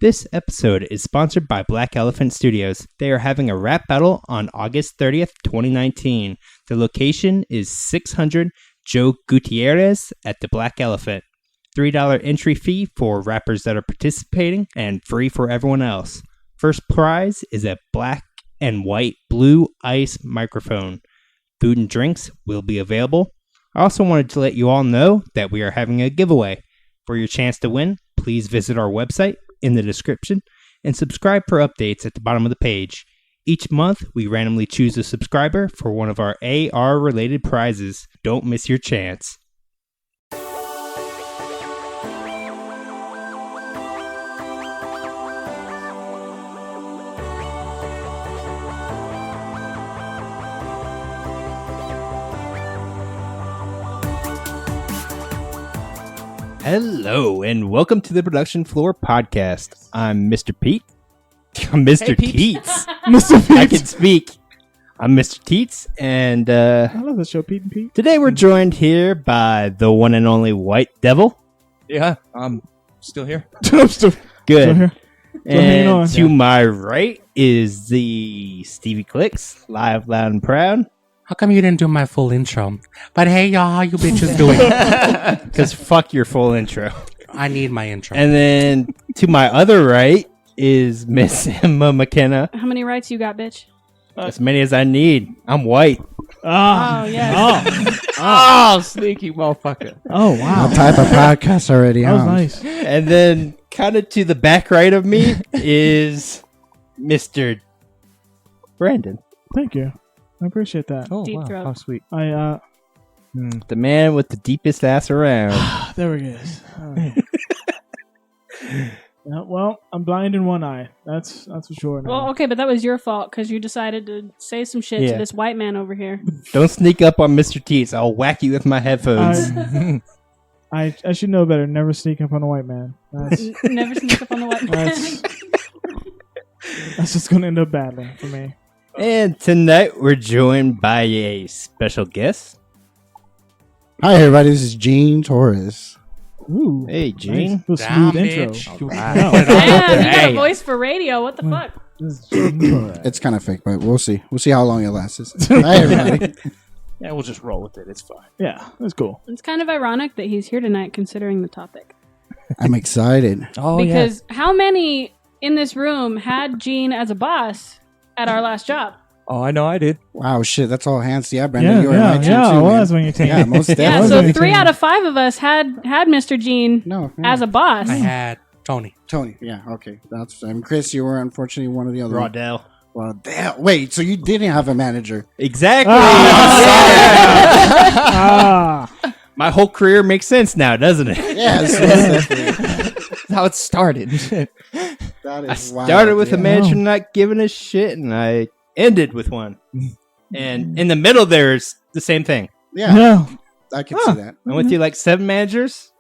This episode is sponsored by Black Elephant Studios. They are having a rap battle on August 30th, 2019. The location is 600 Joe Gutierrez at the Black Elephant. $3 entry fee for rappers that are participating and free for everyone else. First prize is a black and white blue ice microphone. Food and drinks will be available. I also wanted to let you all know that we are having a giveaway. For your chance to win, please visit our website in the description and subscribe for updates at the bottom of the page. Each month, we randomly choose a subscriber for one of our AR-related prizes. Don't miss your chance. Hello, and welcome to the Production Floor Podcast. I'm Mr. Pete. I'm Mr. Teets. Mr. Pete. I can speak. I'm Mr. Teets, and I love the show, Pete and Pete. today we're joined here by the one and only White Devil. Yeah, I'm still here. I'm still Good. here. hanging on. And to my right is the Stevie Clicks, live, loud, and proud. How come you didn't do my full intro? But hey, y'all, how you bitches doing? Because fuck your full intro. I need my intro. And then to my other right is Miss Emma McKenna. How many rights you got, bitch? As many as I need. I'm white. Oh, yes. oh, sneaky motherfucker. Oh, wow. Type of podcast already. That was huh? nice. And then kind of to the back right of me is Mr. Brandon. Thank you. I appreciate that. Oh, Deep wow. throat. How sweet. I, The man with the deepest ass around. there we go. All right. Yeah, well, I'm blind in one eye. That's for sure. Now. Well, okay, but that was your fault because you decided to say some shit Yeah. to this white man over here. Don't sneak up on Mr. Teets. I'll whack you with my headphones. I should know better. Never sneak up on a white man. That's Never sneak up on the white man. that's just gonna end up badly for me. And tonight we're joined by a special guest. Hi, everybody. This is Gene Torres. Ooh, Hey, Gene. nice. Damn, Smooth intro. bitch. Wow. Damn, you got Hey. a voice for radio. What the fuck? This is Gene Torres. It's kind of fake, but we'll see. We'll see how long it lasts. Hi, everybody. Yeah, we'll just roll with it. It's fine. Yeah, that's cool. It's kind of ironic that he's here tonight considering the topic. I'm excited. Oh, Because how many in this room had Gene as a boss at our last job? Oh, I know I did. Wow, shit. That's all hands. Yeah, Brandon, Yeah, you were in my team yeah, too, it was man. when you team. Yeah, most Yeah, definitely. so Wasn't 3 it? out of 5 of us had Mr. Gene No, yeah. as a boss. I had Tony. Tony. Yeah, okay. That's Chris, you were unfortunately one of the other. Raudell. Well, damn. Wait, so you didn't have a manager? Exactly. Ah, My whole career makes sense now, doesn't it? Yes. That's how it started. That I is started wild, with a yeah. manager not giving a shit, and I ended with one. And in the middle, there's the same thing. Yeah, yeah. I can see that. I went through like 7 managers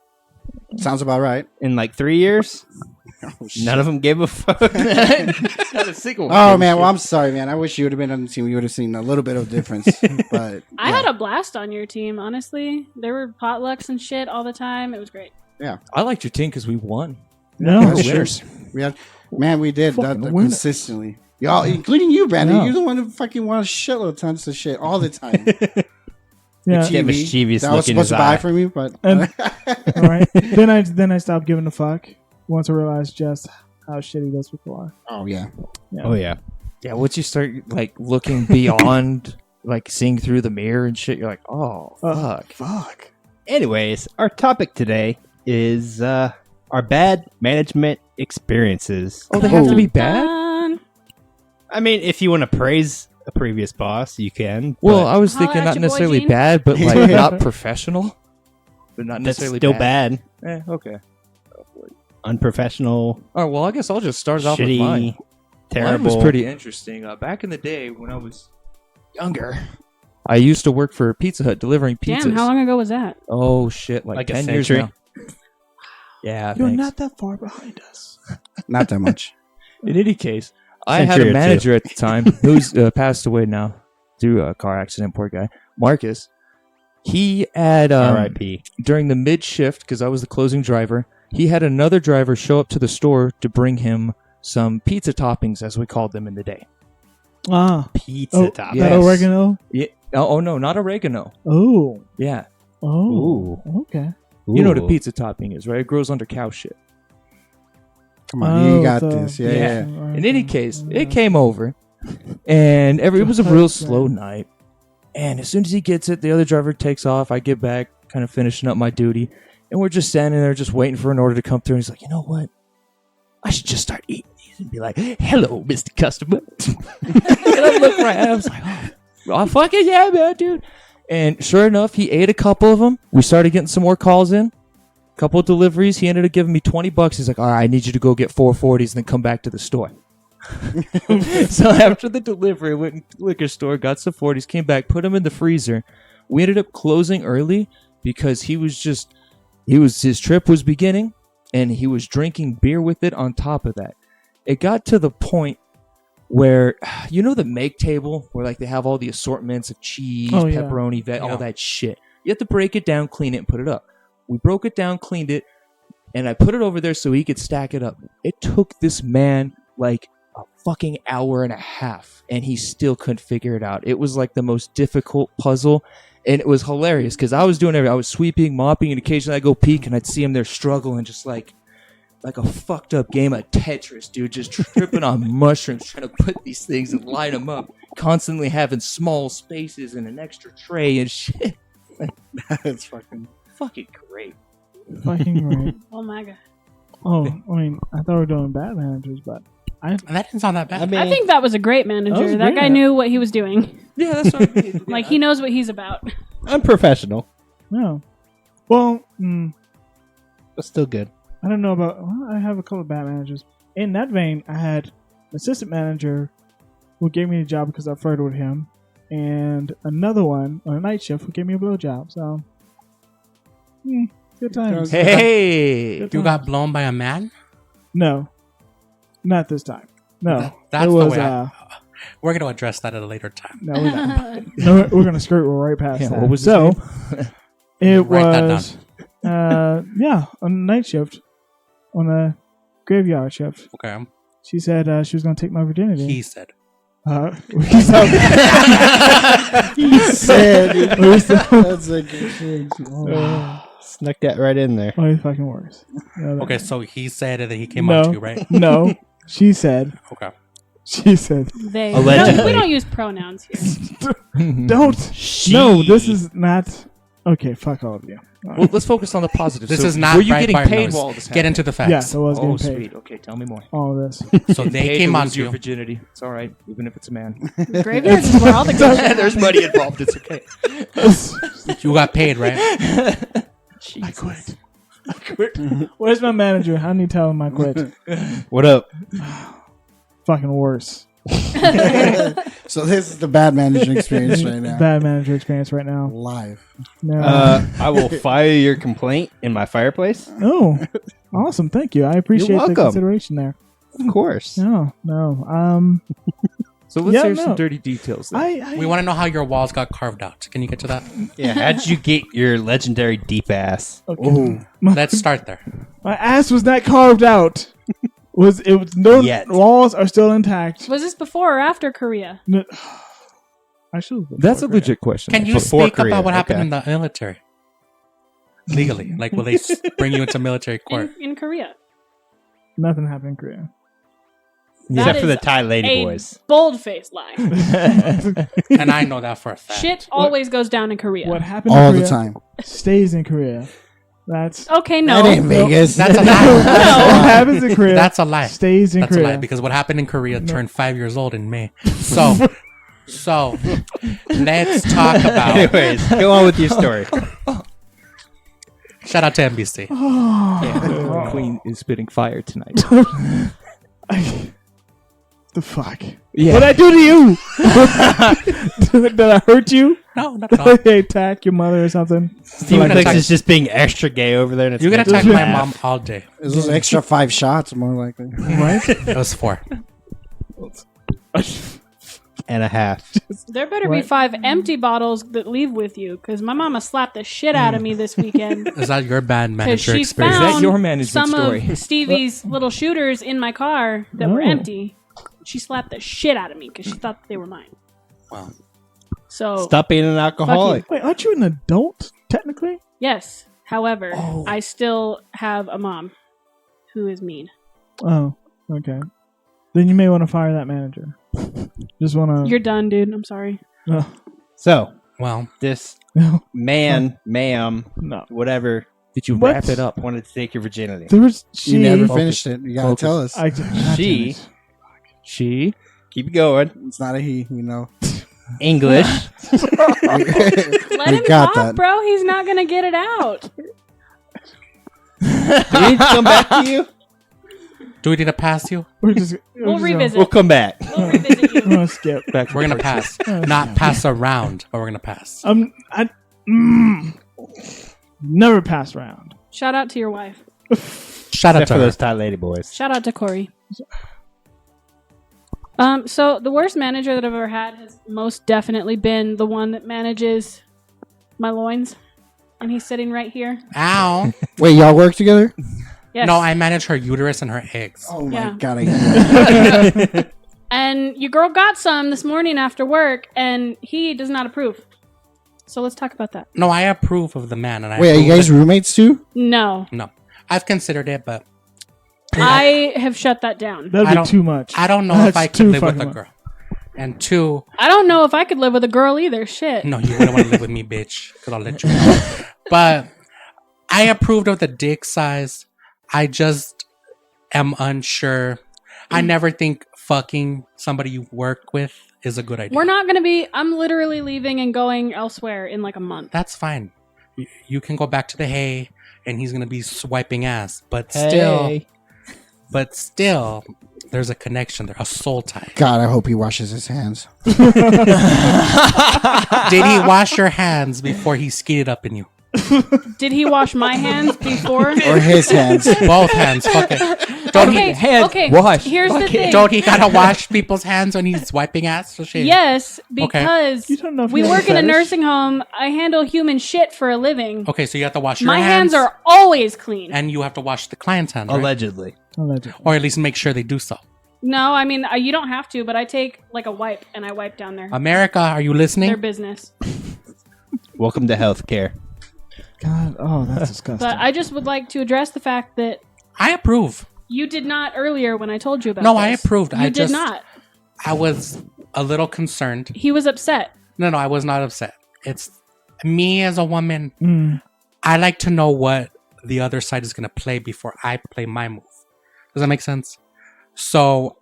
Sounds about right. in like 3 years. Oh, shit. None of them gave a fuck. Not a single one. Oh man, well I'm sorry, man. I wish you would have been on the team. You would have seen a little bit of difference. But I yeah. had a blast on your team, honestly. There were potlucks and shit all the time. It was great. I liked your team because we won. No, That's We're true. We had, man, we did that Fucking winner. consistently. Y'all, including you, Brandon. Yeah. You're the one who fucking wants shitload of tons of shit all the time. yeah. Get mischievous that was look in his supposed to buy eye. from you, but And- All right. Then I stopped giving a fuck once I realized just how shitty those people are. oh yeah, Oh, yeah. Yeah, once you start like looking beyond, like seeing through the mirror and shit, you're like, oh fuck. Fuck. Anyways, our topic today is our bad management experiences. Oh, they have to be bad. Dun. I mean, if you want to praise a previous boss, you can. Well, but I was Holla thinking at not your boy, necessarily Gene. bad, but like not professional, but not that's necessarily still bad. Okay. Unprofessional, Oh well, I guess I'll just start off with mine. shitty, terrible. Mine was pretty interesting. Back in the day when I was younger, I used to work for Pizza Hut delivering pizzas. Damn, how long ago was that? Oh shit, like Like a 10 years century? now. Yeah, You're thanks. not that far behind us. not that much. In any case, I had Century or a two. manager at the time who's passed away now through a car accident. Poor guy, Marcus. He had R.I.P. during the mid shift because I was the closing driver. he had another driver show up to the store to bring him some pizza toppings, as we called them in the day. Ah, Pizza top. yeah. that Yes. oregano. Yeah. Oh no, not oregano. Oh, Yeah. oh, okay. You know what a pizza topping is, right? It grows under cow shit. Come on, you got so- this. Yeah, Yeah. yeah. In any case, it came over, and it was a real slow night. And as soon as he gets it, the other driver takes off. I get back, kind of finishing up my duty, and we're just standing there, just waiting for an order to come through. And he's like, you know what? I should just start eating these and be like, "Hello, Mr. Customer." And I look right at him, I was like, "Oh, fucking yeah, man, dude." And sure enough, he ate a couple of them. We started getting some more calls in. Couple of deliveries. He ended up giving me $20. He's like, "All right, I need you to go get 440s and then come back to the store." So after the delivery, I went to the liquor store, got some 40s, came back, put them in the freezer. We ended up closing early because his trip was beginning and he was drinking beer with it on top of that. It got to the point where, you know, the make table where like they have all the assortments of cheese, Oh, yeah. pepperoni, all that shit. You have to break it down, clean it, and put it up. We broke it down, cleaned it, and I put it over there so he could stack it up. It took this man like a fucking hour and a half, and he still couldn't figure it out. It was like the most difficult puzzle, and it was hilarious because I was doing everything. I was sweeping, mopping, and occasionally I'd go peek, and I'd see him there struggling, just like a fucked up game of Tetris, dude, just tripping on mushrooms, trying to put these things and line them up, constantly having small spaces and an extra tray and shit. That's fucking Great. Fucking right. Oh my god. Oh, I mean, I thought we were doing bad managers, but That didn't sound that bad. I mean, I think that was a great manager. That was That great. guy knew what he was doing. Yeah, that's what I mean. Like he knows what he's about. unprofessional, no. Well, but still good. I don't know about. Well, I have a couple of bad managers. In that vein, I had an assistant manager who gave me the job because I flirted with him, and another one on a night shift who gave me a blowjob. So, good times. Hey, Good You times. got blown by a man? No, not this time. No, That's it the was. way We're going to address that at a later time. No, we're not. No, we're gonna skirt right past Yeah, that. what was his so? name? It Write that was, yeah, on a night shift, on a graveyard shift. Okay. She said she was gonna take my virginity. He said. He said. that's a good thing. Snuck that right in there. Oh, it fucking works. No, Okay, so he said that he came No. up to you, right? No, she said. Okay. She said. They. Allegedly. We don't use pronouns here. Don't. No, this is not. Okay, fuck all of you. Well, let's focus on the positive. This So is not were you right getting bar paid nose. while all this Get happened? into the facts. Yes, I was Oh, getting paid. sweet. Okay, tell me more. All of this. So they Paid came to on lose to your you. virginity. It's all right, even if it's a man. Graveyards is where all the good shit There's money involved. It's okay. You got paid, right? I quit. Where's my manager? I need to tell him I quit. What up? Fucking worse. So this is the bad managing experience right now. Bad manager experience right now. Live. No. I will file your complaint in my fireplace. Oh, awesome! Thank you. I appreciate the welcome. consideration there. Of course. No. So let's Yeah, hear no. some dirty details. Then. We want to know how your walls got carved out. Can you get to that? Yeah. How'd you get your legendary deep ass? Okay. Let's start there. My ass was not carved out. It was no Yet. walls are still intact. Was this before or after Korea? No, I should. That's a legit question. Can you Before speak Korea, about what happened okay. in the military? Legally. Like, will they bring you into military court? In Korea. Nothing happened in Korea. Except That for the is Thai lady a boys. bold-faced lie. And I know that for a fact. Shit always goes down in Korea. What happened All in the Korea time. stays in Korea. That's Okay, no. That ain't Vegas. That's a what lie. happens in Korea. That's a lie. stays in That's a Korea. lie because what happened in Korea turned 5 years old in May. So let's talk about. Anyways, go on with your story. Shout out to NBC. The Queen is spitting fire tonight. The fuck? Yeah. What'd I do to you? Did I hurt you? No, not at all. Did I attack your mother or something? Steven gonna Fix attack- is just being extra gay over there. And it's You're gonna making attack me my laugh. mom all day. This was extra 5 shots, more likely. Right? It was 4. And a half. There better be What? 5 empty bottles that leave with you, because my mama slapped the shit out of me this weekend. Is that your bad Because manager she experience? Is that found your management some story? of Stevie's little shooters in my car that were Oh. empty. She slapped the shit out of me because she thought they were mine. Wow. So, Stop being an alcoholic. Wait, aren't you an adult technically? yes. However, Oh. I still have a mom who is mean. Oh, okay. Then you may want to fire that manager. Just want to. You're done, dude. I'm sorry. So, Well, this No, man, ma'am, no. whatever, Did you What? wrap it up? wanted to take your virginity. There was she. You never Focus. finished it. You gotta Focus. tell us. She, She? keep it going. It's not a he. You know. English. Let We him got talk, that. bro. He's not going to get it out. Do we need to come back to you? do we need to pass you? We'll revisit. We'll come back. We'll revisit you. I'm gonna skip. Back We're gonna pass, not pass around, but we're gonna pass. Never pass round. Shout out to your wife. Shout out Except to for her. those tight lady boys. Shout out to Corey. So the worst manager that I've ever had has most definitely been the one that manages my loins, and he's sitting right here. Ow! Wait, y'all work together? Yes. No, I manage her uterus and her eggs. Oh my Yeah. god! I hate that. And your girl got some this morning after work, and he does not approve. So let's talk about that. No, I approve of the man, and I Wait, are you approve guys roommates too? No, No, I've considered it, but I have shut that down. That'd I be don't- too much. I don't know That's if I could too live with fucking a much. girl. And 2, I don't know if I could live with a girl either. Shit. no, you wouldn't want to live with me, bitch, because I'll let you know. But I approved of the dick size. I just am unsure. I never think fucking somebody you work with is a good idea. We're not going to be. I'm literally leaving and going elsewhere in like a month. That's fine. You can go back to the hay, and he's gonna be swiping ass. But Hey. still, there's a connection there, a soul tie. God, I hope he washes his hands. Did he wash your hands before he skied up in you? Did he wash my hands before? Or his hands. Both hands. Fuck it. Don't Okay, Hands okay. washed. Here's the thing. Don't he gotta wash people's hands when he's wiping ass? So shit. Yes, because You don't know if we he has work in a fetish? nursing home. I handle human shit for a living. Okay, so you have to wash your My hands. hands are always clean. and you have to wash the client's hands, right? Allegedly. Allegedly. Or at least make sure they do so. No, I mean you don't have to, but I take like a wipe and I wipe down America, are you their listening? business. Welcome to healthcare. God, oh, that's disgusting. But I just would like to address the fact that I approve. you did not earlier when I told you about No, this. I approved. You I did just- not. I was a little concerned. He was upset. No, I was not upset. It's me as a woman. Mm. I like to know what the other side is going to play before I play my move. Does that make sense? So,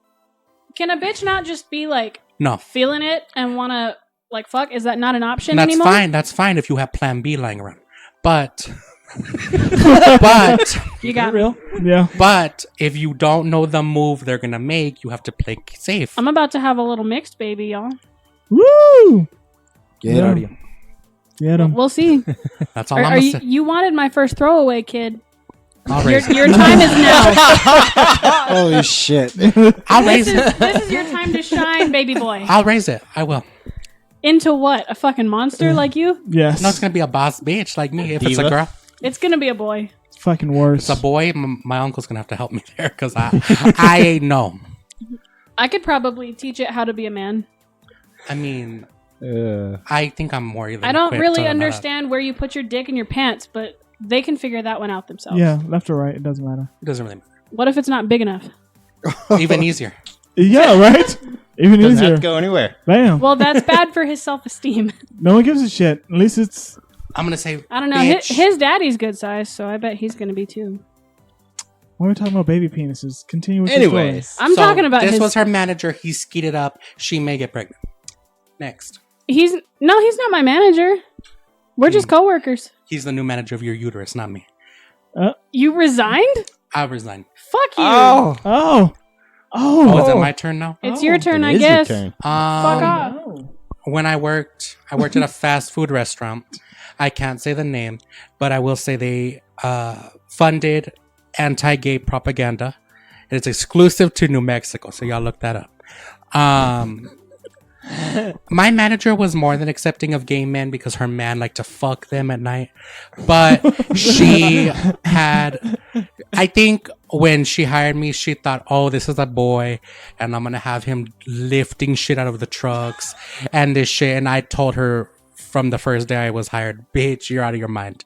Can a bitch not just be like no. feeling it and want to like fuck? Is that not an option That's anymore? fine. That's fine if you have plan B lying around. But but You got me. Yeah. but if you don't know the move they're going to make, you have to play safe. I'm about to have a little mixed baby, y'all. Woo! Get Yeah. him. Get him. We'll see. That's all Are I'm going you, to say. you wanted my first throwaway, kid. I'll Your, raise it. your time is now. Holy shit. I'll raise This it. is, this is your time to shine, baby boy. I'll raise it. I will. Into what? A fucking monster like you? Yes. No, it's going to be a boss bitch like me. If it's a Diva? girl, It's gonna be a boy. It's fucking worse. it's a boy. My uncle's going to have to help me there because I ain't know. I could probably teach it how to be a man. I mean, I think I'm more than I don't equipped really to know that. understand where you put your dick in your pants, but they can figure that one out themselves. Yeah, left or right, it doesn't matter. It doesn't really What if it's not big enough? matter. Even easier. Yeah, right? Even Doesn't easier. have to go anywhere. Bam. Well, that's bad for his self-esteem. No one gives a shit. At least it's. I'm going to say, I don't know. bitch. His daddy's good size, so I bet he's gonna be too. Why are we talking about baby penises? Continue with your story. Anyways. I'm So, talking about this his. was her manager. He skied it up. She may get pregnant. Next. He's not my manager. We're just coworkers. He's the new manager of your uterus, not me. You resigned? I'll resign. Fuck you. Oh. Oh, is it my turn now? It's your turn, It I is your guess. turn. Fuck off. When I worked at a fast food restaurant. I can't say the name, but I will say they funded anti-gay propaganda. It's exclusive to New Mexico, so y'all look that up. My manager was more than accepting of gay men because her man liked to fuck them at night. But she had, I think when she hired me, she thought, oh, this is a boy and I'm going to have him lifting shit out of the trucks and this shit. And I told her from the first day I was hired, bitch, you're out of your mind.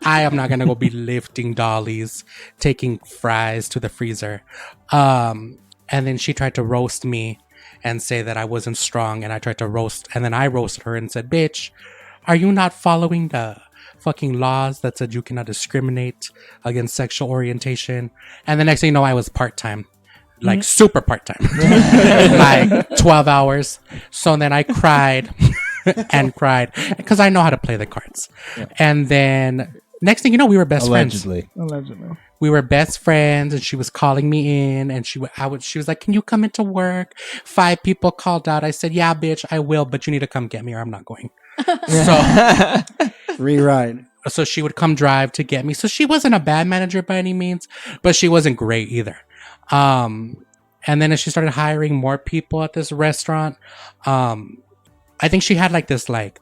I am not going to go be lifting dollies, taking fries to the freezer. And then she tried to roast me and say that I wasn't strong, and I tried to roast, and then I roasted her and said, bitch, are you not following the fucking laws that said you cannot discriminate against sexual orientation? And the next thing you know, I was part-time, like super part-time, like 12 hours. So then I cried and cried because I know how to play the cards. Yeah. And then next thing you know, we were best friends. Allegedly. We were best friends, and she was calling me in, and she was like, can you come into work? 5 people called out. I said, yeah, bitch, I will, but you need to come get me or I'm not going. So free ride. So she would come drive to get me. So she wasn't a bad manager by any means, but she wasn't great either. And then as she started hiring more people at this restaurant, I think she had like this, like,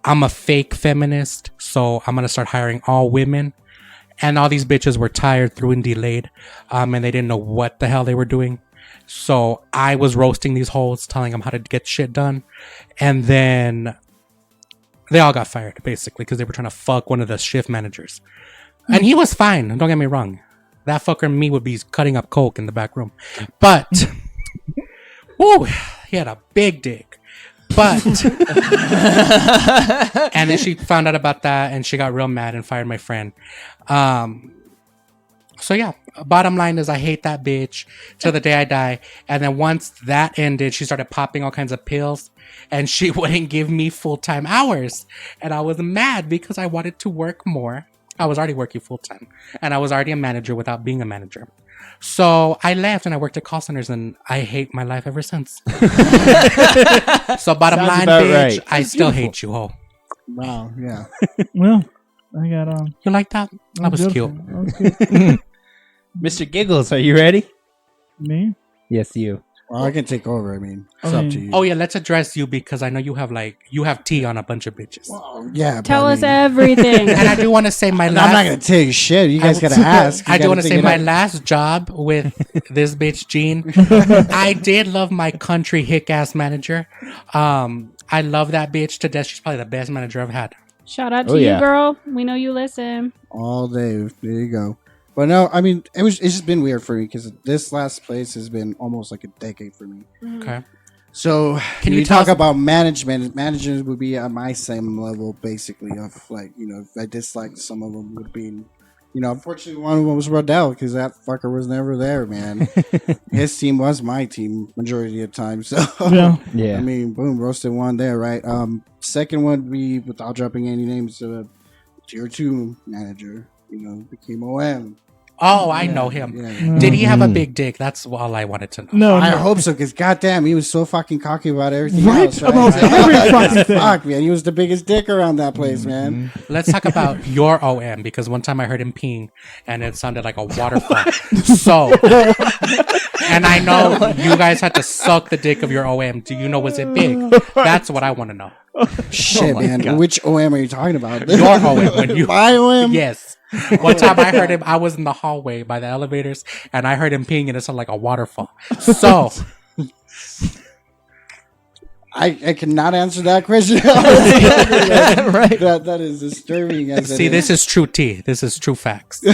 I'm a fake feminist, so I'm going to start hiring all women. And all these bitches were tired, through and delayed. And they didn't know what the hell they were doing. So I was roasting these hoes, telling them how to get shit done. And then they all got fired, basically, because they were trying to fuck one of the shift managers. And he was fine. Don't get me wrong. That fucker and me would be cutting up coke in the back room. But, woo, he had a big dick. But, and then she found out about that and she got real mad and fired my friend. So yeah, bottom line is I hate that bitch till the day I die. And then once that ended, she started popping all kinds of pills and she wouldn't give me full-time hours. And I was mad because I wanted to work more. I was already working full-time and I was already a manager without being a manager. So I left and I worked at call centers and I hate my life ever since. So bottom line, bitch, right. I still hate you, ho. Wow, yeah. Well, I got You like that? That was cute. Mr. Giggles, are you ready? Me? Yes, you. Well, I can take over. I mean, it's up to you. Oh yeah, let's address you because I know you have tea on a bunch of bitches. Well, yeah. Tell us everything. And I do want to say my last. I'm not gonna tell you shit. You guys gotta ask. I do want to say my last job with this bitch Gene. I did love my country hick ass manager. I love that bitch to death. She's probably the best manager I've had. Shout out to you, girl. We know you listen. All day. There you go. But no, I mean, it's just been weird for me because this last place has been almost like a decade for me. Okay. So can you talk about management? Managers would be at my same level, basically, of like, you know, if I disliked some of them would be, you know, unfortunately one of them was Rodell because that fucker was never there, man. His team was my team majority of the time. So yeah. I mean, boom, roasted one there, right? Second one would be, without dropping any names, tier 2 manager, you know, became OM. Oh, I know him. Yeah. Did he have a big dick? That's all I wanted to know. No, I hope so, because goddamn, he was so fucking cocky about everything else. Right? About every fucking thing. Fuck, man. He was the biggest dick around that place, man. Let's talk about your OM, because one time I heard him peeing, and it sounded like a waterfall. So, and I know you guys had to suck the dick of your OM. Do you know, was it big? That's what I want to know. Shit, man. God. Which OM are you talking about? Your OM. My OM? Yes. One time I heard him, I was in the hallway by the elevators, and I heard him peeing, and it sounded like a waterfall. So, I cannot answer that question. Right. That is disturbing. See, this is true tea. This is true facts.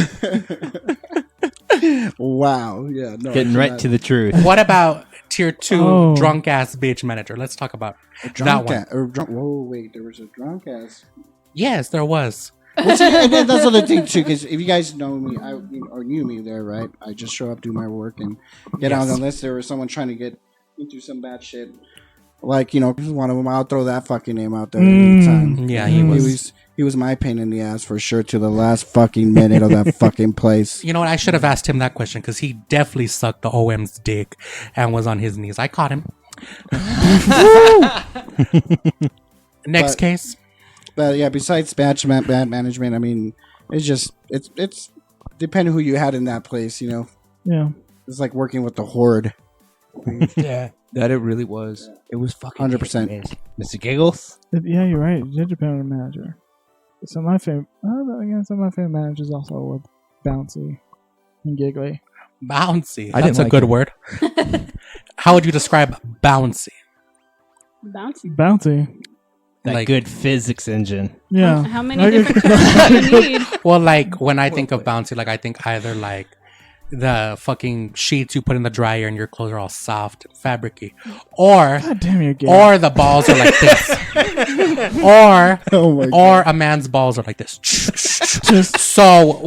Wow. Yeah. No, getting right to the truth. What about tier 2 drunk ass bitch manager? Let's talk about that one. Whoa, wait. There was a drunk ass. Yes, there was. And then that's the thing too, because if you guys know me, or knew me there, right? I just show up, do my work, and get out unless there was someone trying to get into some bad shit. Like, you know, one of them, I'll throw that fucking name out there anytime. Yeah, he was my pain in the ass for sure to the last fucking minute of that fucking place. You know what? I should have asked him that question because he definitely sucked the OM's dick and was on his knees. I caught him. Next case. But yeah, besides bad management, I mean, it's depending who you had in that place, you know. Yeah. It's like working with the horde. Yeah, that it really was. It was fucking 100%. hit Mr. Giggles. Yeah, you're right. It depends on the manager. Some of my favorite, managers also were bouncy and giggly. Bouncy. I That's didn't a like good it. word. How would you describe bouncy? Bouncy. Bouncy. That Like- good physics engine. Yeah. How many different terms do you need? Well, like when I think of bouncy, like I think either like the fucking sheets you put in the dryer and your clothes are all soft and fabricy, or God damn, you're gay. or the balls are like this, or Oh my god. or a man's balls are like this. So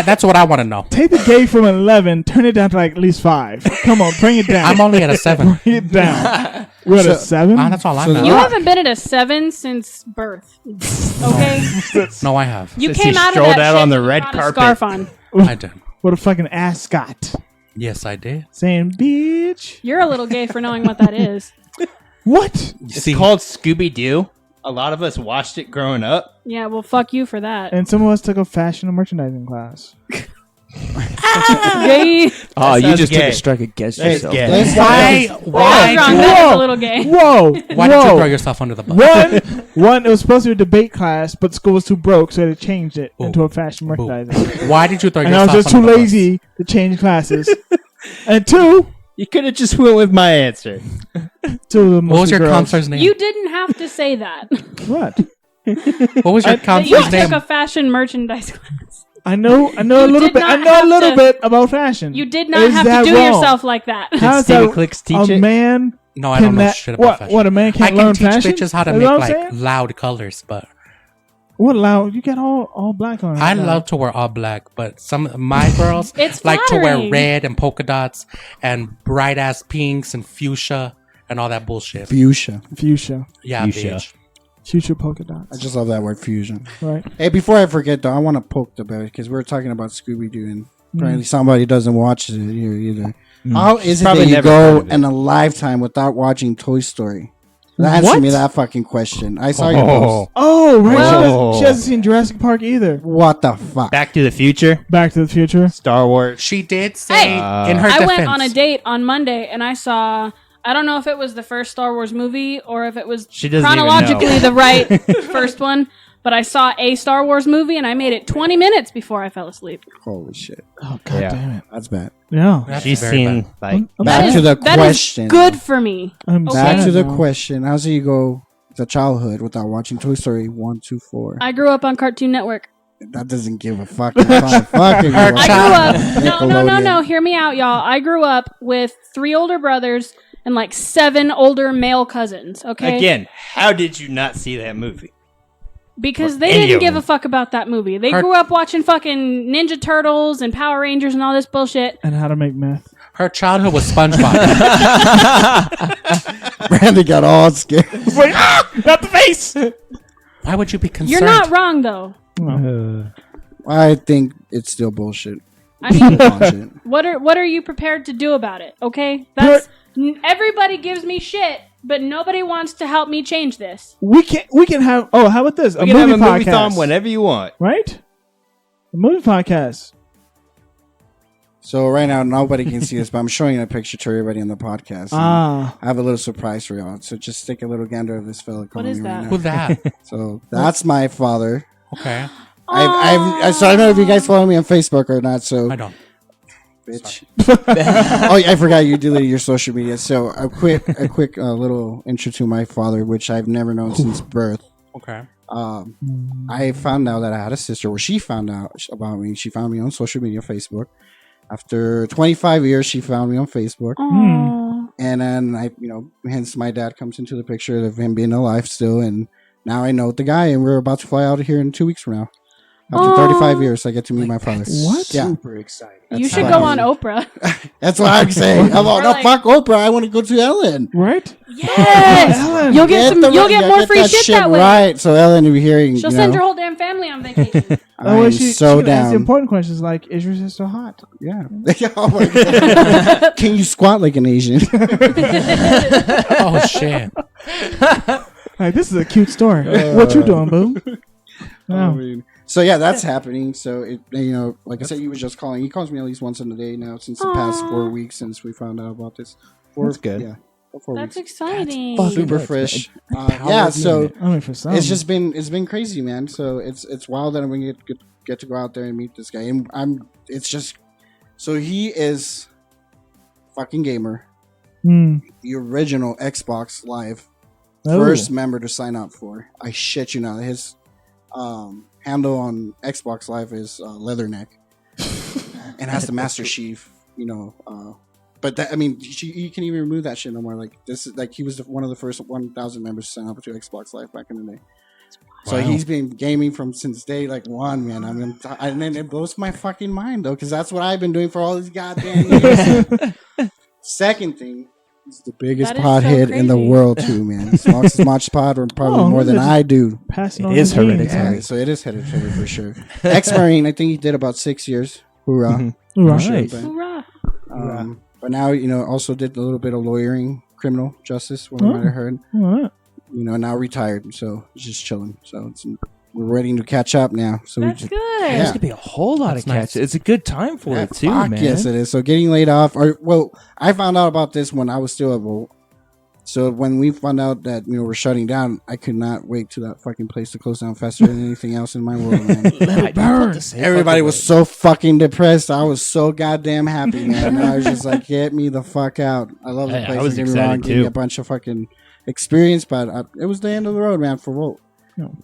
that's what I want to know. Take the gay from 11, turn it down to like at least 5. Come on, bring it down. I'm only at a 7. Bring it down. We're at a 7? That's all I know. You haven't been at a 7 since birth. Okay? No, I have. You Since came he out of strolled that out shit on the with red a carpet. scarf on. I did. What a fucking ascot. Yes, I did. Saying, bitch. You're a little gay for knowing what that is. What? You It's see, called Scooby Doo. A lot of us watched it growing up. Yeah, well, fuck you for that. And some of us took a fashion and merchandising class. Gay. Oh, That you sounds just gay. took a strike against It's yourself. gay. Let's why That's why wrong. do- That is a little gay. Whoa. why did you throw yourself under the bus? One, it was supposed to be a debate class, but the school was too broke, so they changed it into a fashion merchandising. Why did you throw And I yourself was just too under the bus? lazy to change classes. And two You could have just went with my answer. of them What was your girls. counselor's name? You didn't have to say that. What? What was your That you counselor's took name? a fashion merchandise class. I know a You little did bit. I not know a have little to- bit about fashion. You did not Is have to that do wrong? yourself like that. How is Stevie that Clicks teach a it? man? No, I don't know that- shit about what? fashion. What a man I can't can learn teach fashion. bitches how to That's make what I'm like saying? loud colors, but What loud? You got all black on. I right now. love to wear all black. But some of my girls It's like to wear flattering. red and polka dots and bright ass pinks and fuchsia and all that bullshit. Fuchsia. fuchsia, Yeah, Fuchsia. bitch. fuchsia polka I dots. just love that word fusion. Right. Hey, before I forget though, I want to poke the bear because we're talking about Scooby Doo and apparently somebody doesn't watch it here either. How is it Probably that you never heard go of it. in a lifetime without watching Toy Story? Answer me that fucking question. I saw your post. Oh, right. Well- she hasn't seen Jurassic Park either. What the fuck? Back to the Future, Back to the Future. Star Wars. She did say Hey, in her I defense. went on a date on Monday and I saw. I don't know if it was the first Star Wars movie or if it was She doesn't even chronologically know. the right first one, but I saw a Star Wars movie and I made it 20 minutes before I fell asleep. Holy shit. Oh god Yeah. damn it. That's bad. Yeah. That's She's very seen bad. like Back That to is- the that is question. good for me. I'm Okay. Back sad to the now. question. How do you go to childhood without watching Toy Story 1, 2, 4? I grew up on Cartoon Network. That doesn't give a fucking fucking I grew up. Nickelodeon. No. Hear me out, y'all. I grew up with 3 older brothers and like 7 older male cousins. Okay. again. How did you not see that movie? Because they Any didn't of give them. a fuck about that movie. They Her- grew up watching fucking Ninja Turtles and Power Rangers and all this bullshit. And how to make meth. Her childhood was SpongeBob. Randy got all scared. Not the face. Why would you be concerned? You're not wrong though. I think it's still bullshit. I mean, Watch it. what are you prepared to do about it? Okay, that's everybody gives me shit, but nobody wants to help me change this. We can have. Oh, how about this? We can have a movie thon whenever you want. Right? A movie podcast. So right now nobody can see this, but I'm showing a picture to everybody on the podcast. Ah. I have a little surprise for y'all. So just take a little gander of this fella. What is that? Who's that? So that's my father. Okay. So I don't know if you guys follow me on Facebook or not. So I don't. bitch. Oh, I forgot you deleted your social media. So a quick little intro to my father, which I've never known since birth. Okay. I found out that I had a sister. Well, she found out about me. She found me on social media, Facebook. After 25 years, she found me on Facebook, Aw. and then hence my dad comes into the picture of him being alive still, and now I know the guy, and we're about to fly out of here in 2 weeks from now. After Aw. 35 years, I get to meet my father. What? Yeah, Super exciting. You That's should fine. go on Oprah. that's what I'm saying. I'm Or no, like- fuck Oprah. I want to go to Ellen. Right? Yes, Ellen. you'll get Get more get free that shit that way. right. So Ellen will be hearing. She'll you send know, your whole damn family on vacation. I'm she so can ask the down. important questions like, is your sister hot? Yeah. Oh my God. Can you squat like an Asian? Oh shit. Like, this is a cute story. What you doing, boo? I Oh. mean, So yeah, that's happening. So it, like I said, he was just calling. He calls me at least once in a day now since the past 4 weeks since we found out about this. That's good. Yeah, 4 That's weeks. exciting. Fucking Super nuts, fresh. man. Yeah, so I mean, for some, it's been crazy, man. So it's wild that I'm gonna get to go out there and meet this guy, and it's just so he is fucking gamer, the original Xbox Live first member to sign up for. I shit you not, his handle on Xbox Live is Leatherneck, and has the Master Chief, But that, I mean, you can even remove that shit no more. Like this is like he was one of the first 1,000 members to sign up to Xbox Live back in the day. So he's been gaming since day like one, man. And then it blows my fucking mind though, because that's what I've been doing for all these goddamn years. Second thing, he's the biggest pothead in the world too, man. Smokes as much pot or probably more than I do. Passing It on is the genes. hereditary. Yeah, so it is hereditary for sure. Ex-Marine, I think he did about 6 years. Hoorah! Right. But, Hoorah. but now also did a little bit of lawyering, criminal justice. What I might have heard. All right. Now retired, so he's just chilling. So we're ready to catch up now. So That's we good. There's Yeah. gonna be a whole lot That's of catch. nice. It's a good time for it too, fuck man. yes, it is. So getting laid off, I found out about this when I was still at Volt. So when we found out that we're shutting down, I could not wait to that fucking place to close down faster than anything else in my world, man. Let it burn. Everybody was so fucking depressed. I was so goddamn happy, man. I was just like, get me the fuck out. I love the Hey, place. I was Don't get me wrong, excited gave me too. a bunch of fucking experience, but it was the end of the road, man, for Volt.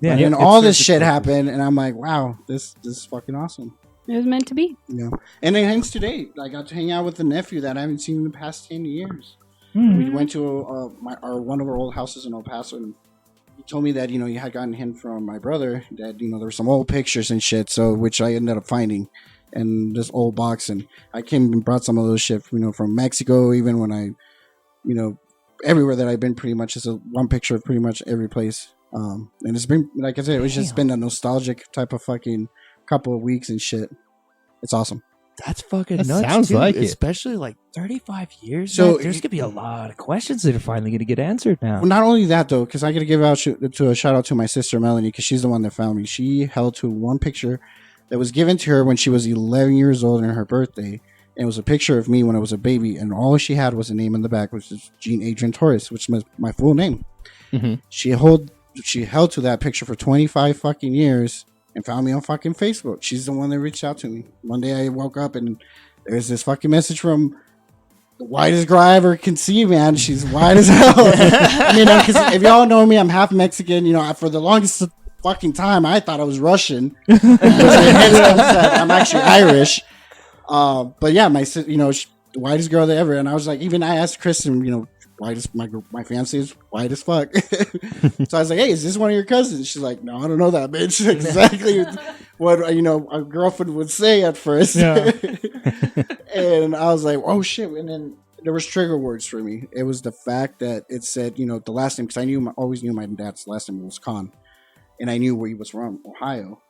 Yeah, And it all serves this its shit purpose. happened, and I'm like, wow, this is fucking awesome. It was meant to be. And then hence today, I got to hang out with the nephew that I haven't seen in the past 10 years. Mm. We went to one of our old houses in El Paso, and he told me that he had gotten him from my brother that there were some old pictures and shit, so which I ended up finding in this old box, and I came and brought some of those shit from Mexico, even when I everywhere that I've been, pretty much is one picture of pretty much every place. And it's been, like I said, it was just been a nostalgic type of fucking couple of weeks and shit. It's awesome. That's fucking That nuts. sounds too. like it. Especially like 35 years. So So there's gonna be a lot of questions that are finally gonna get answered now. Well, not only that though, because I got to give out to a shout out to my sister Melanie, because she's the one that found me. She held to one picture that was given to her when she was 11 years old on her birthday. And it was a picture of me when I was a baby, and all she had was a name in the back, which is Gene Torres, which was my full name. Mm-hmm. She held to that picture for 25 fucking years and found me on fucking Facebook. She's the one that reached out to me. One day I woke up and there's this fucking message from the whitest girl I ever can see, man. She's white as hell. I mean, because if y'all know me, I'm half Mexican. For the longest fucking time, I thought I was Russian. I'm actually Irish. But yeah, my the whitest girl that ever. And I was like, even I asked Kristen, whitest, my fiance is white as fuck. So I was like, hey, is this one of your cousins? She's like, no, I don't know that bitch. Exactly what a girlfriend would say at first. Yeah. And I was like, oh shit. And then there was trigger words for me. It was the fact that it said, the last name, because I always knew my dad's last name was Khan, and I knew where he was from, Ohio.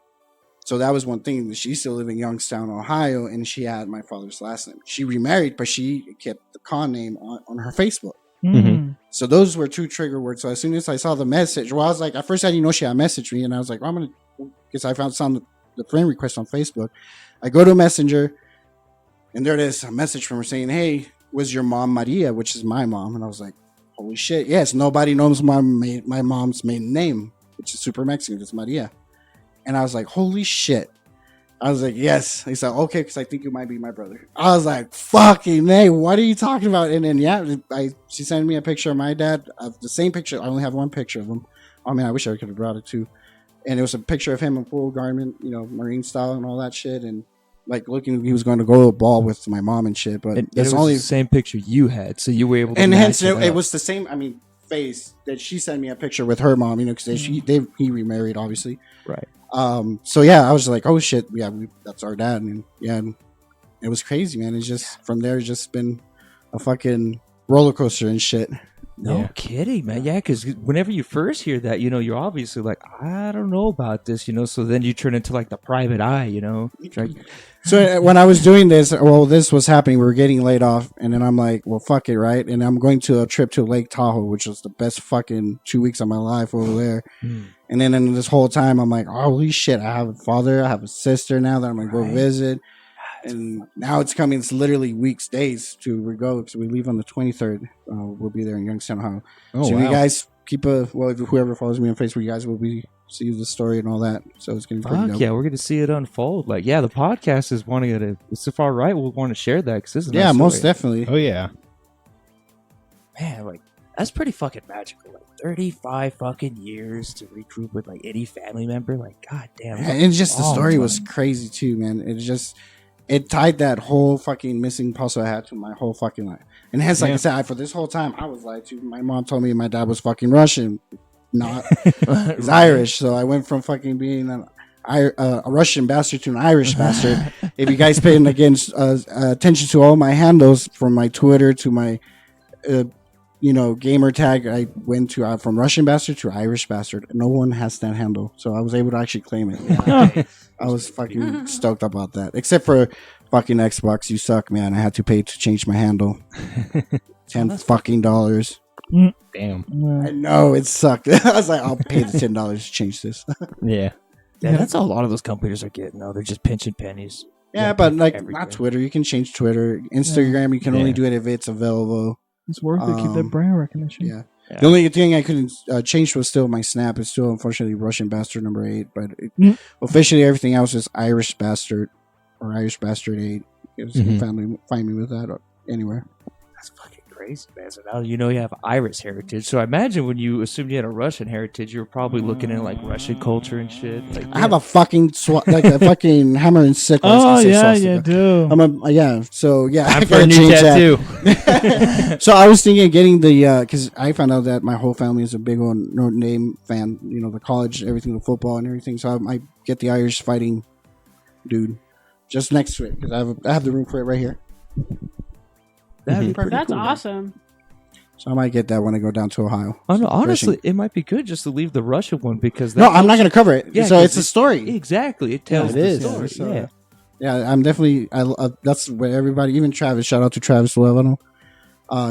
So that was one thing. She still lived in Youngstown, Ohio, and she had my father's last name. She remarried, but she kept the Khan name on her Facebook. Mm. So those were two trigger words. So as soon as I saw the message, I was like, at first I didn't know she had messaged me, and I was like, because I found the friend request on Facebook. I go to Messenger, and there it is, a message from her saying, hey, was your mom Maria, which is my mom? And I was like, holy shit, yes, nobody knows my mom's maiden name, which is super Mexican, it's Maria. And I was like, holy shit. I was like, yes. He said, okay, because I think you might be my brother. I was like, fucking hey, what are you talking about? And then, she sent me a picture of my dad, of the same picture. I only have one picture of him. I mean, I wish I could have brought it too. And it was a picture of him in full garment, Marine style and all that shit. And like looking, he was going to go to a ball with my mom and shit. But And it it's was only the same picture you had, so you were able to. and match hence it up. was the same. I mean, face that she sent me a picture with her mom, because he remarried, obviously. Right. So yeah, I was like, oh shit, yeah, that's our dad, and yeah, and it was crazy, man. It's just from there, it's just been a fucking roller coaster and shit. No kidding, man. Yeah, because whenever you first hear that, you're obviously like, I don't know about this, So then you turn into like the private eye, Like, So when I was doing this, this was happening. We were getting laid off, and then I'm like, well, fuck it, right? And I'm going to a trip to Lake Tahoe, which was the best fucking 2 weeks of my life over there. And then in this whole time, I'm like, holy shit, I have a father, I have a sister now that I'm going to go visit. And now it's coming. It's literally days to go. So we leave on the 23rd. We'll be there in Youngstown, Ohio. So you guys keep whoever follows me on Facebook, you guys will see the story and all that. So it's going to be pretty dope. Yeah, we're going to see it unfold. Like, the podcast is wanting to. It's so far right. We'll want to share that because this is most definitely. Oh yeah, man. Like that's pretty fucking magical. Like 35 fucking years to regroup with like any family member. Like, goddamn. And just the story was crazy too, man. It tied that whole fucking missing puzzle I had to my whole fucking life. And hence, like I said, for this whole time, I was lied to. My mom told me my dad was fucking Russian, not. He's Irish. So I went from fucking being a Russian bastard to an Irish bastard. If you guys paying attention to all my handles, from my Twitter to my, gamer tag, I went to from Russian bastard to Irish bastard. No one has that handle, so I was able to actually claim it. I was fucking stoked about that. Except for fucking Xbox, you suck, man. I had to pay to change my handle. $10 fucking dollars. damn. I know it sucked. I was like, I'll pay the $10 to change this. Yeah. Yeah, that's how a lot of those companies are getting. No, they're just pinching pennies. Yeah, but like not Twitter. You can change Twitter. Instagram, you can only do it if it's available. It's worth it. Keep that brand recognition. Yeah. The only thing I couldn't change was still my Snap. It's still, unfortunately, Russian Bastard number 8. But officially, everything else is Irish Bastard or Irish Bastard 8. You can find me with that anywhere. That's fucking crazy, man. So now you have Irish heritage. So I imagine when you assumed you had a Russian heritage, you were probably looking at like Russian culture and shit. Like, I have a fucking a fucking hammer and sickle. Oh yeah, you do. So yeah, I'm for a new tattoo. So I was thinking of getting the because I found out that my whole family is a big old Notre Dame fan. The college, everything, the football and everything. So I might get the Irish fighting dude just next to it because I have the room for it right here. That'd be pretty That's cool, awesome. So I might get that when I go down to Ohio. Oh, no, honestly, it might be good just to leave the Russian one because I'm not going to cover it. Yeah, so it's a story. Exactly, it tells the story. So, yeah, I'm definitely. That's what everybody, even Travis. Shout out to Travis Levano.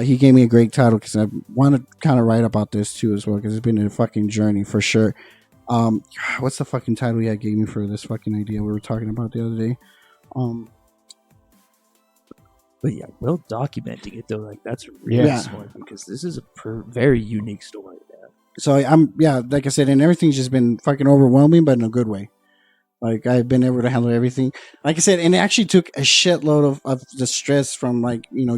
He gave me a great title because I want to kind of write about this too as well because it's been a fucking journey for sure. What's the fucking title he gave me for this fucking idea we were talking about the other day? But yeah, well documenting it though, like that's really smart because this is a very unique story, man. So like I said, and everything's just been fucking overwhelming, but in a good way. Like I've been able to handle everything. Like I said, and it actually took a shitload of the stress from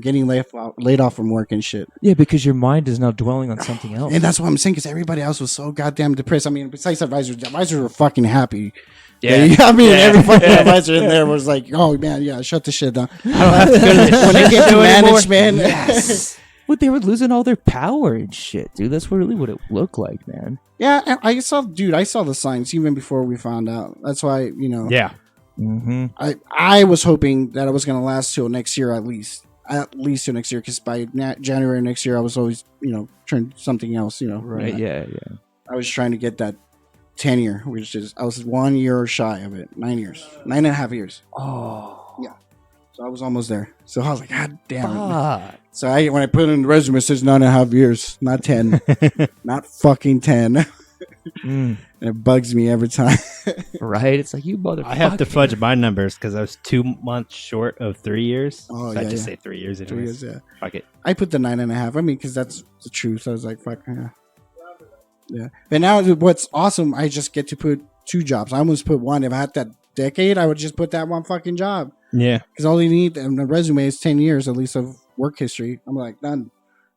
getting laid off from work and shit. Yeah, because your mind is now dwelling on something else. And that's what I'm saying, because everybody else was so goddamn depressed. I mean, besides advisors were fucking happy. Yeah, every fucking advisor in there was like, "Oh man, shut the shit down." I don't have to go to the when it gets to management. Yes. But they were losing all their power and shit, dude. That's really what it looked like, man. Yeah, and I saw the signs even before we found out. That's why, Yeah. Mm-hmm. I was hoping that it was going to last till next year at least till next year, because by January next year I was always trying something else. Right? Yeah. I was trying to get that tenure, which is I was 1 year shy of it. 9.5 years. Oh, yeah. So I was almost there. So I was like, God damn it. So when I put it in the resume, it says 9.5 years, not 10, not fucking 10. And it bugs me every time. Right? It's like, you motherfucker. I have to fudge my numbers because I was 2 months short of 3 years. Oh, so I just say 3 years. 3 years, yeah. Fuck it. I put the 9.5. I mean, because that's the truth. I was like, fuck, yeah. Yeah. But now what's awesome, I just get to put 2 jobs. I almost put 1. If I had that decade, I would just put that 1 fucking job. Yeah. Because all you need in the resume is 10 years at least of work history. I'm like, done.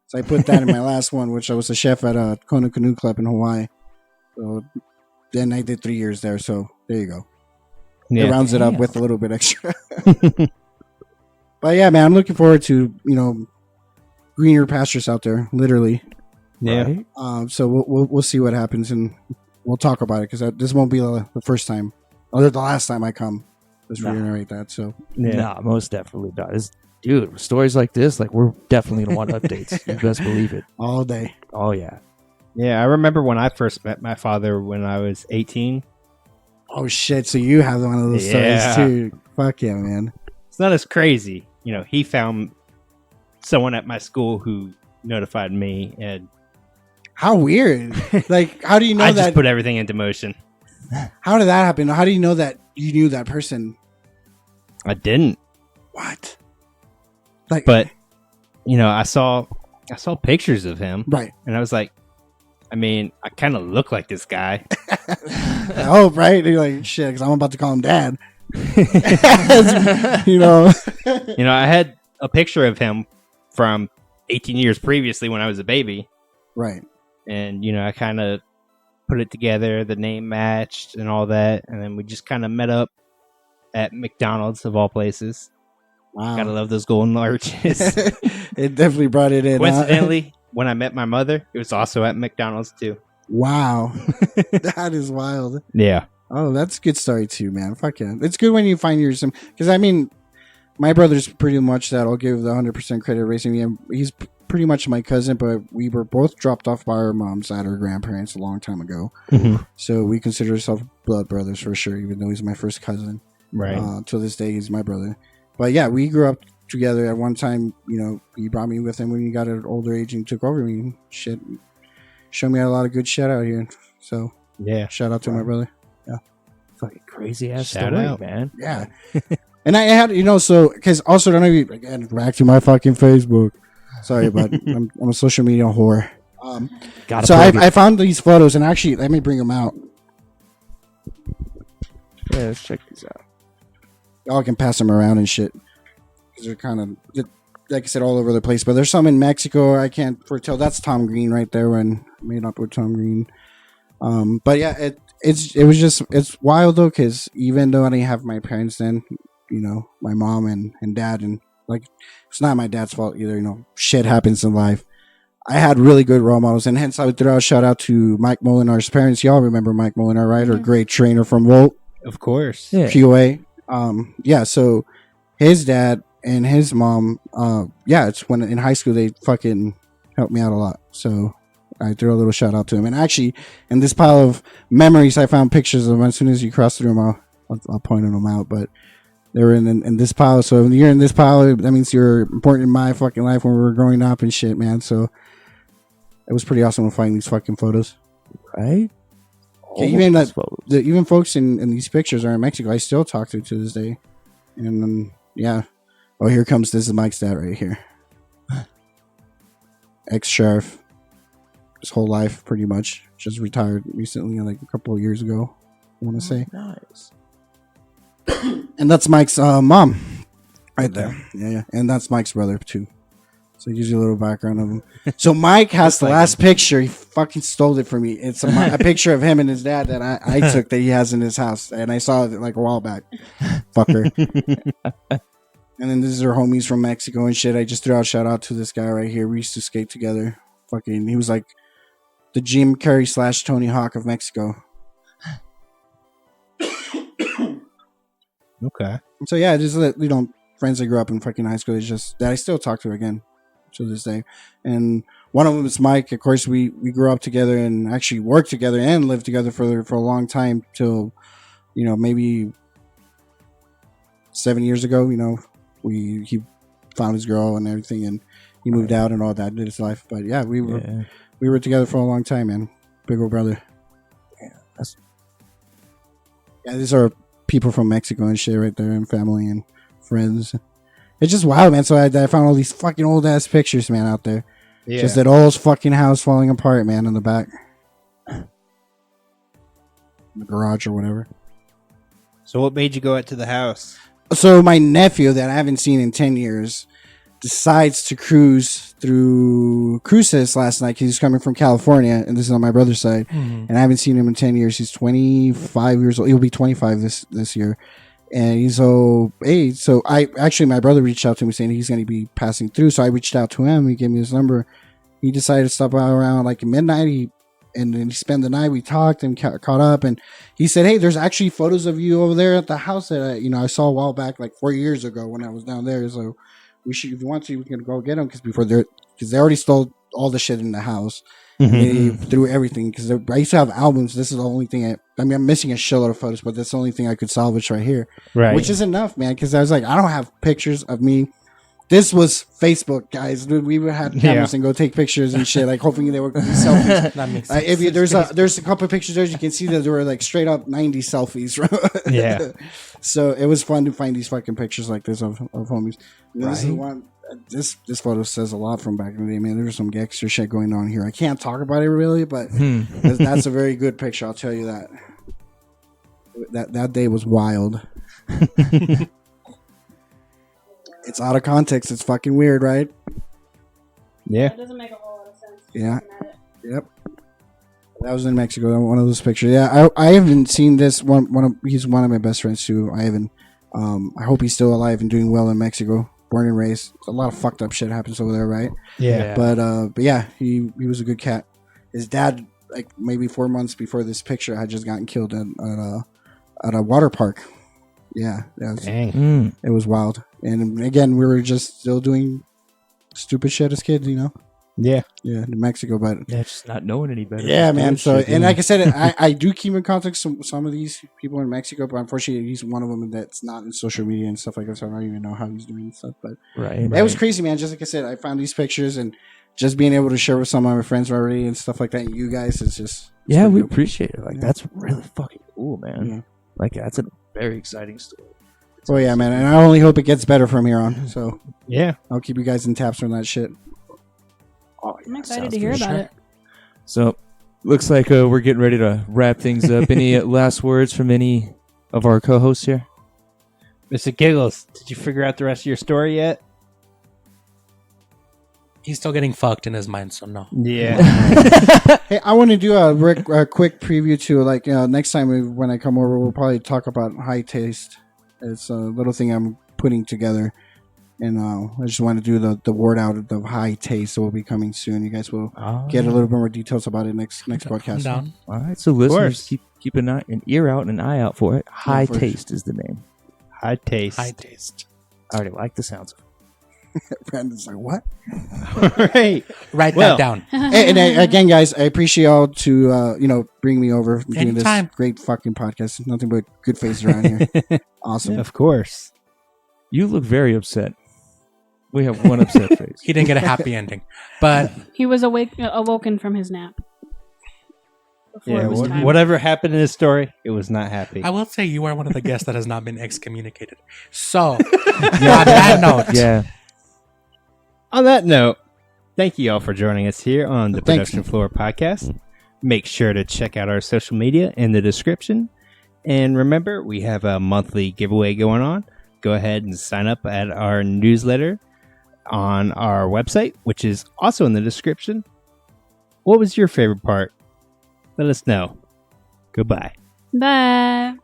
So I put that in my last one, which I was a chef at a Kona Canoe Club in Hawaii. So then I did 3 years there. So there you go. Yeah. It rounds it up with a little bit extra. But yeah, man, I'm looking forward to, greener pastures out there, literally. Yeah. Right? So we'll see what happens, and we'll talk about it, because this won't be the first time or the last time I come. Let's reiterate that. So nah, most definitely not. Dude, with stories like this, like we're definitely gonna want updates. You best believe it. All day. Oh yeah. Yeah, I remember when I first met my father when I was 18. Oh shit! So you have one of those Yeah. stories too? Fuck yeah, man. It's not as crazy. You know, he found someone at my school who notified me, and How weird! Like, how do you know I that? just put everything into motion. How did that happen? How do you know that you knew that person? I didn't, What? Like, but you know, I saw pictures of him, right? and I was like, I mean, I kind of look like this guy. I hope, right? You're like, shit, because I'm about to call him dad. You know. You know, I had a picture of him from 18 years previously when I was a baby, Right. and you know, I kind of put it together. The name matched and all that, and then we just kind of met up at McDonald's of all places. Wow. Gotta love those golden arches. It definitely brought it in. huh? Coincidentally, when I met my mother, it was also at McDonald's too. Wow. That is wild. Yeah. Oh, that's a good story too, man. Fuck yeah. It's good when you find your some because I mean, my brother's pretty much that. I'll give the 100% credit raising me. He's pretty much my cousin, but we were both dropped off by our moms at our grandparents a long time ago. So we consider ourselves blood brothers for sure, even though he's my first cousin. Right. To this day, he's my brother. But yeah, we grew up together. At one time, you know, he brought me with him when he got at an older age and took over me. Shit, showed me a lot of good shit out here. So Yeah. shout out to my brother. Fucking crazy ass Shout story, out. man. Yeah. And I had, you know, so because also don't know you again back to my fucking Facebook. Sorry, but I'm a social media whore. Gotta So plug it. I found these photos and actually let me bring them out. Yeah, let's check these out. Y'all can pass them around and shit. 'Cause they're kind of, like I said, all over the place. But there's some in Mexico. I can't foretell. That's Tom Green right there when I made up with Tom Green. But yeah, it's wild though, because even though I didn't have my parents then, you know, my mom and dad, and like it's not my dad's fault either. You know, shit happens in life. I had really good role models, and hence I would throw a shout out to Mike Molinar's parents. Y'all remember Mike Molinar, right? Or great trainer from Volt. Of course. Yeah. POA. Yeah, so his dad and his mom, it's when in high school they fucking helped me out a lot. So I threw a little shout out to him. And actually, in this pile of memories, I found pictures of them. As soon as you cross through them, I'll point them out. But they were in this pile. So if you're in this pile, that means you're important in my fucking life when we were growing up and shit, man. So it was pretty awesome to find these fucking photos. Right? Okay, even Almost that- exposed. Even folks in these pictures are in Mexico. I still talk to this day. And yeah. Oh, here comes, this is Mike's dad right here. Ex-sheriff. His whole life, pretty much. Just retired recently, like a couple of years ago, I want to say. Nice. And that's Mike's mom. Right there. Yeah. And that's Mike's brother, too. So it gives you a little background of him. So Mike has the last picture. He fucking stole it from me. It's a picture of him and his dad that I took that he has in his house. And I saw it like a while back. Fucker. And then this is our homies from Mexico and shit. I just threw out a shout out to this guy right here. We used to skate together. Fucking, he was like the Jim Carrey / Tony Hawk of Mexico. Okay. So yeah, just you know, friends I grew up in fucking high school. It's just that I still talk to again to this day. And one of them is Mike. Of course, we grew up together and actually worked together and lived together for a long time till, you know, maybe 7 years ago. You know, he found his girl and everything, and he moved out and all that, did his life. But yeah, we were together for a long time, man. Big old brother. Yeah, these are people from Mexico and shit right there, and family and friends. It's just wild, man. So I found all these fucking old ass pictures, man, out there. Yeah. Just that old fucking house falling apart, man, in the back. The garage or whatever. So what made you go out to the house? So my nephew that I haven't seen in 10 years decides to cruise through Cruces last night because he's coming from California, and this is on my brother's side. And I haven't seen him in 10 years. He's 25 years old. He'll be 25 this year. And he's so my brother reached out to me saying he's going to be passing through. So I reached out to him. He gave me his number. He decided to stop by around like midnight. And then he spent the night. We talked and caught up. And he said, "Hey, there's actually photos of you over there at the house that I saw a while back, like 4 years ago when I was down there." So if you want to, we can go get them because they already stole all the shit in the house. Mhm. They threw everything because I used to have albums. This is the only thing. I'm missing a shitload of photos, but that's the only thing I could salvage right here, Right. which is enough, man. Because I was like, I don't have pictures of me. This was Facebook, guys. We would have cameras and go take pictures and shit. Like hoping they were selfies. That makes sense. If you, there's a couple of pictures there, you can see that there were like straight up 90 selfies. Yeah. So it was fun to find these fucking pictures like this of homies. And this is the one. This photo says a lot from back in the day, man. There's some gangster shit going on here. I can't talk about it really, but that's a very good picture. I'll tell you that. That day was wild. It's out of context. It's fucking weird, right? Yeah. It doesn't make a whole lot of sense. Yeah. Yep. That was in Mexico. One of those pictures. Yeah, I haven't seen this one. He's one of my best friends too. Ivan. I hope he's still alive and doing well in Mexico. Born and raised. A lot of fucked up shit happens over there, right? Yeah. But yeah, he was a good cat. His dad, like maybe 4 months before this picture, had just gotten killed at a water park. Yeah, Dang. it was wild. And again, we were just still doing stupid shit as kids, you know. Yeah. Yeah, in Mexico, but Yeah, just not knowing any better. yeah, Just man. doing So, shit, and yeah. like I said, I do keep in contact some of these people in Mexico, but unfortunately, he's one of them that's not in social media and stuff like that. So I don't even know how he's doing and stuff. But right. it was crazy, man. Just like I said, I found these pictures and just being able to share with some of my friends already and stuff like that. And you guys, it's just Yeah, we dope. appreciate it. Like Yeah. that's really fucking cool, man. Yeah. Like that's a very exciting story. Oh yeah, man. And I only hope it gets better from here on. So Yeah. I'll keep you guys in taps on that shit. Oh, I'm excited sounds to hear good. about it. So, looks like we're getting ready to wrap things up. Any last words from any of our co-hosts here? Mr. Giggles, did you figure out the rest of your story yet? He's still getting fucked in his mind, so no. Yeah. Hey, I want to do a quick preview to like next time when I come over, we'll probably talk about high taste. It's a little thing I'm putting together, and I just want to do the word out of the high taste. So will be coming soon. You guys will get a little bit more details about it next I'm podcast. down. All right, so listeners, keep an ear out and an eye out for it. High for Taste is the name. High taste. High taste. I already like the sounds of it. Brandon's like, what? Right. Write Well, that down. And again, guys, I appreciate y'all to bring me over and doing Anytime. this great fucking podcast. Nothing but good faces around here. Awesome. Of course. You look very upset. We have one upset face. He didn't get a happy ending. But He was awoken from his nap. Before Yeah. it was time. Whatever happened in his story, it was not happy. I will say you are one of the guests that has not been excommunicated. So, on that note, Yeah. On that note, thank you all for joining us here on the Thanks. Production Floor Podcast. Make sure to check out our social media in the description. And remember, we have a monthly giveaway going on. Go ahead and sign up at our newsletter on our website, which is also in the description. What was your favorite part? Let us know. Goodbye. Bye.